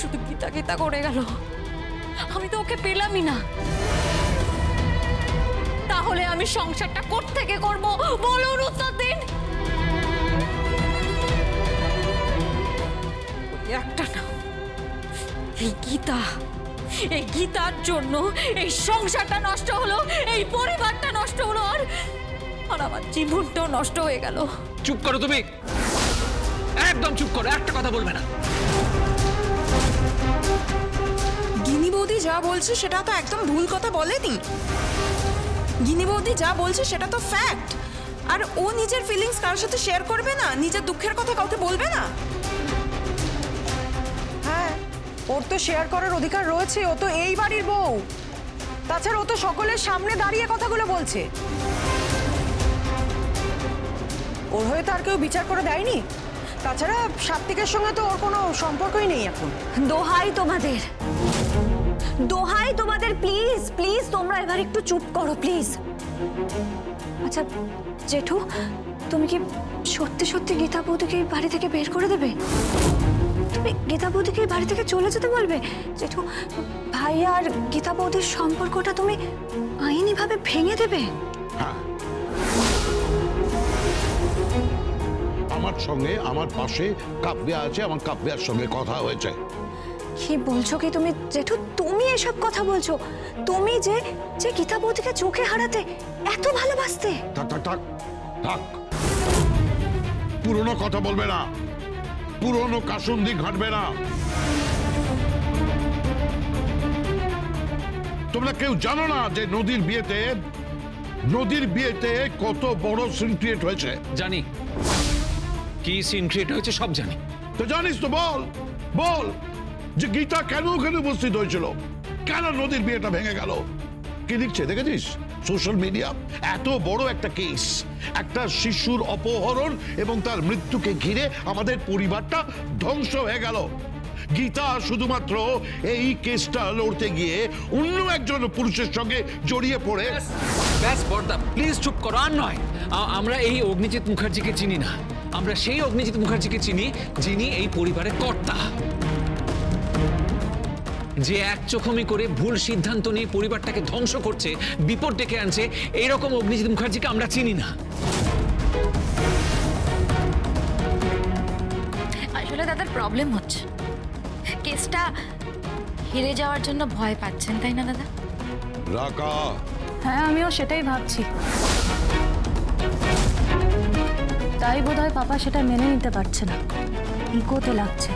শুধু গীতা গীতা করে গেল, আমি তো ওকে পেলামই না। তাহলে আমি সংসারটা কোত্থেকে করব বলুন, উত্তর দিন। একটা না, এই গীতা, এই গীতার জন্য এই সংসারটা নষ্ট হলো, এই পরিবারটা নষ্ট হলো, আর আমার জীবনটাও নষ্ট হয়ে গেল। চুপ করো তুমি, একদম চুপ করো, একটা কথা বলবে না। গিনি বৌদি যা বলছে সেটা তো একদম ভুল কথা বলেনি। গিনি বৌদি যা বলছে সেটা তো ফ্যাক্ট। আর ও নিজের ফিলিংস কারোর সাথে শেয়ার করবে না, নিজের দুঃখের কথা কাউকে বলবে না। হ্যাঁ, ওর তো শেয়ার করার অধিকার রয়েছে, ও তো এই বাড়ির বউ। তাছাড়া ও তো সকলের সামনে দাঁড়িয়ে কথাগুলো বলছে। ওর হয়ে তো আর কেউ বিচার করে দেয়নি। তাছাড়া সাত্বিকের সঙ্গে তো ওর কোনো সম্পর্কই নেই এখন। দোহাই তোমাদের, দোহাই তোমাদের, প্লিজ প্লিজ তোমরা এবার একটু চুপ করো প্লিজ। আচ্ছা জেঠু, তুমি কি সত্যি সত্যি গীতা বৌদিকে বাড়ি থেকে বের করে দেবে? তুমি গীতা বৌদিকে বাড়ি থেকে চলে যেতে বলবে? জেঠু, ভাই আর গীতা বৌদির সম্পর্কটা তুমি আইনিভাবে ভেঙে দেবে? হ্যাঁ, আমার সঙ্গে, আমার পাশে কাব্যা আছে, আমার কাব্যার সঙ্গে কথা হয়েছে। কি বলছো কি তুমি জেঠু? তুমি এসব কথা বলছো? তুমি যে যে গীতা বৌদিকে চোখে হারাতে এত ভালোবাসতে। থাক থাক থাক থাক, পুরনো কথা বলবে না, পুরনো কাসুন্দি ঘাটবে না। তোমরা কেউ জানো না যে নদীর বিয়েতে কত বড় সিন ক্রিয়েট হয়েছে? জানি, কি সিন ক্রিয়েট হয়েছে সব জানি। তো জানিস তো, বল বল যে গীতা কেন ওখানে উপস্থিত হয়েছিল, কেন নদীর বিয়েটা ভেঙে গেল? কি লিখছে দেখেছিস সোশ্যাল মিডিয়া? এত বড় একটা কেস, একটা শিশুর অপহরণ এবং তার মৃত্যুকে ঘিরে আমাদের পরিবারটা ধ্বংস হয়ে গেল। গীতা শুধুমাত্র এই কেসটা লড়তে গিয়ে অন্য একজন পুরুষের সঙ্গে জড়িয়ে পড়ে। ব্যাস বর্দা, প্লিজ চুপ করো। আর নয়, আমরা এই অগ্নিজিৎ মুখার্জিকে চিনি না। আমরা সেই অগ্নিজিৎ মুখার্জিকে চিনি যিনি এই পরিবারের কর্তা, যে এক চোখমি করে ভুল সিদ্ধান্ত নিয়ে পরিবারটাকে ধ্বংস করছে, বিপদ ডেকে আনছে। এইরকম অগ্নিজিৎ মুখার্জিকে আমরা চিনি না। আসলে দাদার প্রবলেম হচ্ছে, কেসটা হেরে যাওয়ার জন্য ভয় পাচ্ছেন, তাই না দাদা? রাকা, হ্যাঁ আমিও সেটাই ভাবছি। তাই বোধহয় পাপা সেটা মেনে নিতে পারছে না, ইগোতে লাগছে।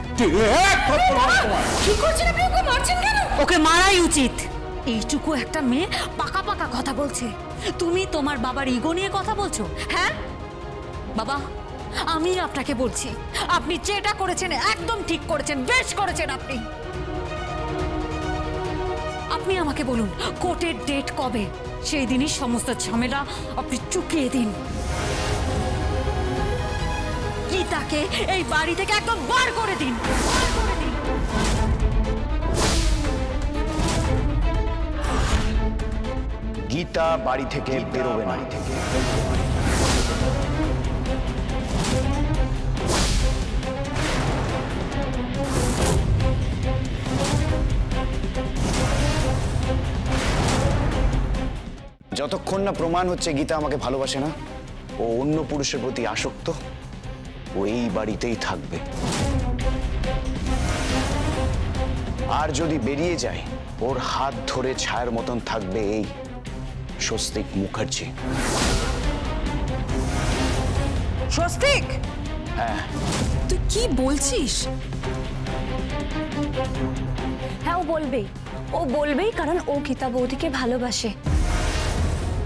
কি করছেন আপনি? ওকে মারছেন কেন? ওকে মারাই উচিত। এইটুকু একটা মেয়ে পাকা পাকা কথা বলছে, তুমি তোমার বাবার ইগো নিয়ে কথা বলছো? হ্যাঁ বাবা, আমি আপনাকে বলছি, আপনি যেটা করেছেন একদম ঠিক করেছেন, বেশ করেছেন। আপনি আমাকে বলুন কোর্টের ডেট কবে? সেই দিনই সমস্ত ঝামেলা আপনি চুকিয়ে দিন। গীতাকে এই বাড়ি থেকে একদম বার করে দিন। গীতা বাড়ি থেকে বেরোবে না। যতক্ষণ না প্রমাণ হচ্ছে গীতা আমাকে ভালোবাসে না, ও অন্য পুরুষের প্রতি আসক্ত, ও এই বাড়িতেই থাকবে। আর যদি বেরিয়ে যায়, ওর হাত ধরে ছায়ার মতন থাকবে এই স্বস্তিক মুখার্জি। স্বস্তিক? হ্যাঁ। তুই কি বলছিস? হ্যাঁ ও বলবেই, কারণ ও গীতা বৌদিকে ভালোবাসে,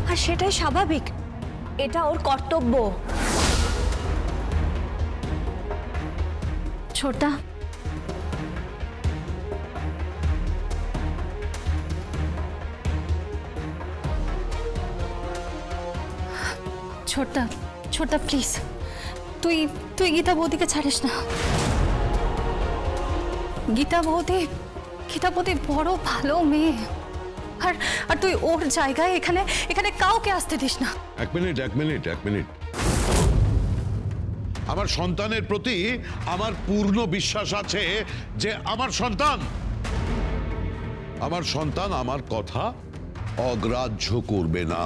আর সেটাই স্বাভাবিক, এটা ওর কর্তব্য। ছোটদা, ছোটদা প্লিজ, তুই গীতা বৌদিকে ছাড়িস না। গীতা বৌদি বড় ভালো মেয়ে, আর তুই ওর জায়গায় এখানে কাউকে আসতে দিস না। এক মিনিট আমার সন্তানের প্রতি আমার পূর্ণ বিশ্বাস আছে যে আমার সন্তান আমার কথা অগ্রাহ্য করবে না।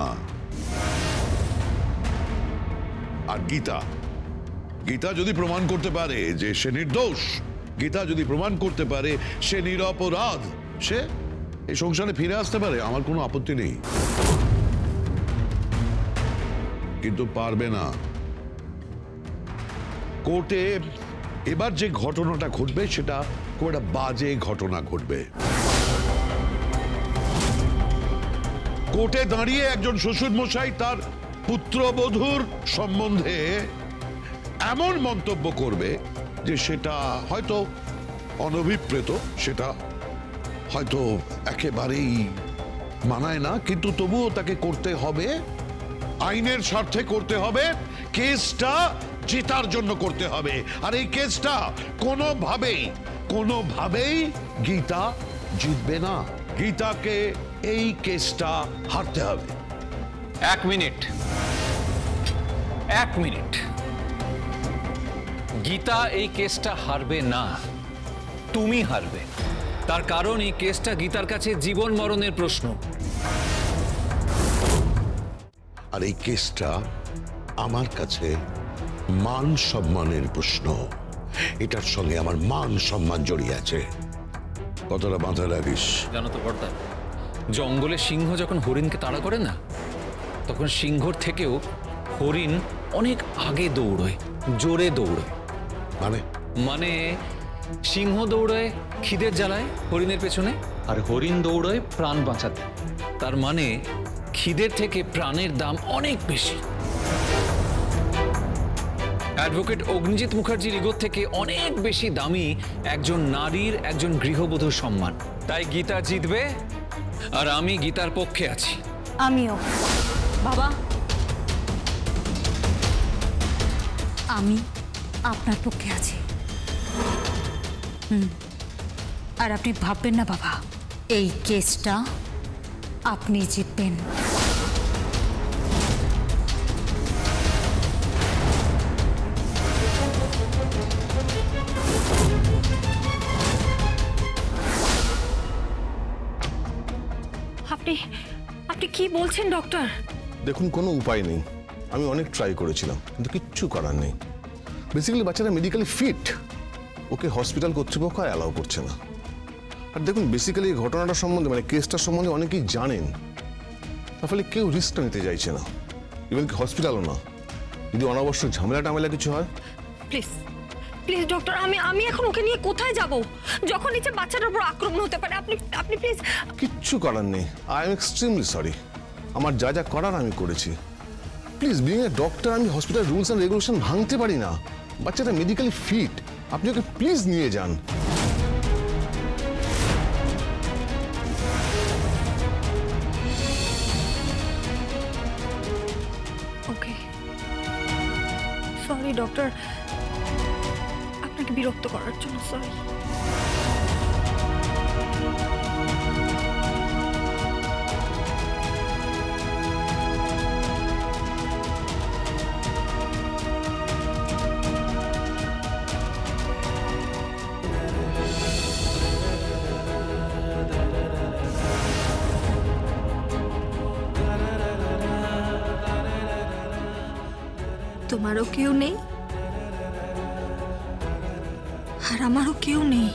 আর গীতা যদি প্রমাণ করতে পারে যে সে নির্দোষ, গীতা যদি প্রমাণ করতে পারে সে নিরপরাধ, সে এই সংসারে ফিরে আসতে পারে, আমার কোনো আপত্তি নেই। কিন্তু পারবে না। কোর্টে এবার যে ঘটনাটা ঘটবে সেটা খুব একটা বাজে ঘটনা ঘটবে। কোর্টে দাঁড়িয়ে একজন শ্বশুর মশাই তার পুত্রবধূর সম্বন্ধে এমন মন্তব্য করবে যে সেটা হয়তো অনভিপ্রেত, সেটা হয়তো একেবারেই মানায় না, কিন্তু তবুও তাকে করতে হবে, আইনের স্বার্থে করতে হবে, কেসটা জেতার জন্য করতে হবে। আর এই কেসটা কোনোভাবেই গীতা জিতবে না। গীতাকে এই কেসটা হারতে হবে। এক মিনিট, গীতা এই কেসটা হারবে না, তুমি হারবে। তার কারণ এই কেসটা গীতার কাছে জীবন মরণের প্রশ্ন। আর এই কেসটা আমার কাছে মান সম্মানের প্রশ্ন। এটার সঙ্গে আমার মান সম্মান জড়িয়ে আছে, কতটা মাথায় রাখিস। জানো তো বড়দা, জঙ্গলে সিংহ যখন হরিণকে তাড়া করে না, তখন সিংহর থেকেও হরিণ অনেক আগে দৌড়য়, জোরে দৌড়য়। মানে সিংহ দৌড়ায় খিদের জ্বালায় হরিণের পেছনে, আর হরিণ দৌড়ায় প্রাণ বাঁচাতে। তার মানে খিদের থেকে প্রাণের দাম অনেক বেশি। অ্যাডভোকেট অগ্নিজিৎ মুখার্জির ইগোর থেকে অনেক বেশি দামি একজন নারীর, একজন গৃহবধূর সম্মান। তাই গীতা জিতবে, আর আমি গীতার পক্ষে আছি। আমিও। বাবা, আমি আপনার পক্ষে আছি। আর আপনি ভাববেন না বাবা, এই কেসটা আপনি জিতবেন। আপনি কি বলছেন ডক্টর? দেখুন, কোনো উপায় নেই। আমি অনেক ট্রাই করেছিলাম, কিন্তু কিচ্ছু করার নেই। বেসিক্যালি বাচ্চাটা মেডিকেলি ফিট, ওকে হসপিটাল কর্তৃপক্ষ অ্যালাউ করছে না। আর দেখুন, বেসিক্যালি এই ঘটনাটা সম্বন্ধে, মানে কেসটার সম্বন্ধে অনেকেই জানেন, তাহলে কেউ রিস্কটা নিতে চাইছে না, ইভেন কি হসপিটালও না। যদি অনাবশ্যক ঝামেলা কিছু হয়। প্লিজ প্লিজ ডক্টর, আমি এখন ওকে নিয়ে কোথায় যাব? যখন ইচ্ছে বাচ্চাটার উপর আক্রমণ হতে পারে। আপনি প্লিজ। কিচ্ছু করার নেই। I am extremely sorry. আমার যা যা করার আমি করেছি। প্লিজ, বিং এ ডক্টর, আমি হসপিটাল রুলস অ্যান্ড রেগুলেশন ভাঙতে পারি না। বাচ্চাটা মেডিকেলি ফিট, আপনি ওকে প্লিজ নিয়ে যান। ওকে, সরি ডক্টর, আপনাকে বিরক্ত করার জন্য সরি। তোমারও কেউ নেই, আর আমারও কেউ নেই।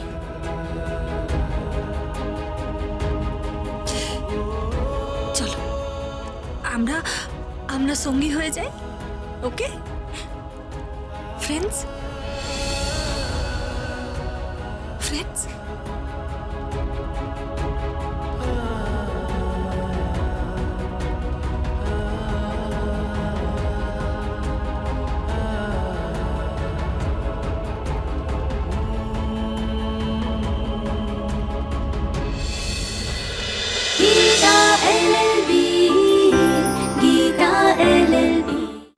চলো আমরা সঙ্গী হয়ে যাই। Okay friends.